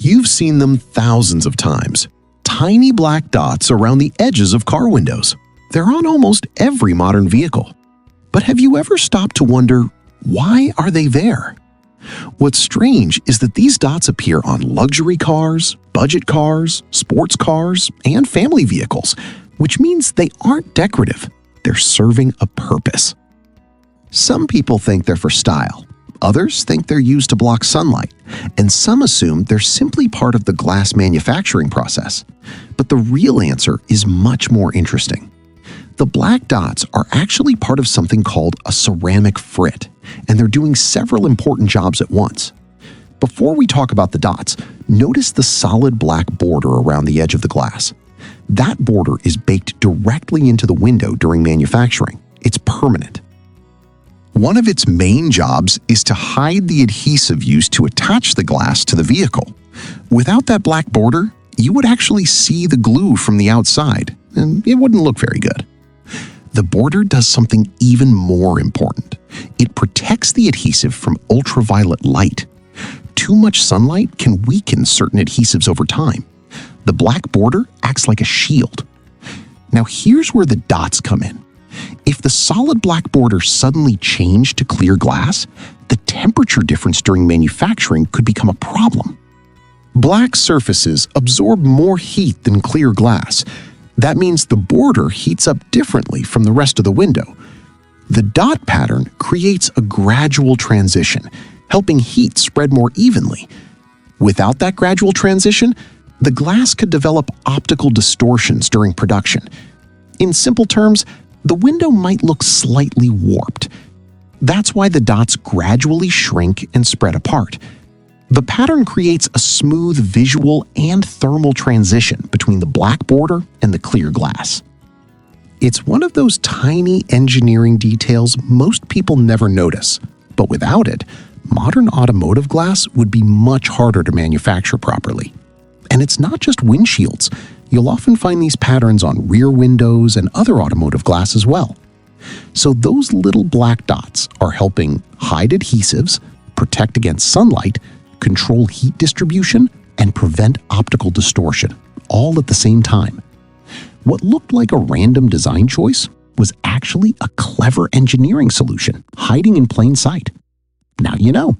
You've seen them thousands of times. Tiny black dots around the edges of car windows. They're on almost every modern vehicle. But have you ever stopped to wonder, why are they there? What's strange is that these dots appear on luxury cars, budget cars, sports cars, and family vehicles, which means they aren't decorative. They're serving a purpose. Some people think they're for style. Others think they're used to block sunlight, and some assume they're simply part of the glass manufacturing process. But the real answer is much more interesting. The black dots are actually part of something called a ceramic frit, and they're doing several important jobs at once. Before we talk about the dots, notice the solid black border around the edge of the glass. That border is baked directly into the window during manufacturing. It's permanent. One of its main jobs is to hide the adhesive used to attach the glass to the vehicle. Without that black border, you would actually see the glue from the outside, and it wouldn't look very good. The border does something even more important. It protects the adhesive from ultraviolet light. Too much sunlight can weaken certain adhesives over time. The black border acts like a shield. Now here's where the dots come in. If the solid black border suddenly changed to clear glass, the temperature difference during manufacturing could become a problem. Black surfaces absorb more heat than clear glass. That means the border heats up differently from the rest of the window. The dot pattern creates a gradual transition, helping heat spread more evenly. Without that gradual transition, the glass could develop optical distortions during production. In simple terms, the window might look slightly warped. That's why the dots gradually shrink and spread apart. The pattern creates a smooth visual and thermal transition between the black border and the clear glass. It's one of those tiny engineering details most people never notice, but without it, modern automotive glass would be much harder to manufacture properly. And it's not just windshields. You'll often find these patterns on rear windows and other automotive glass as well. So those little black dots are helping hide adhesives, protect against sunlight, control heat distribution, and prevent optical distortion, all at the same time. What looked like a random design choice was actually a clever engineering solution hiding in plain sight. Now you know.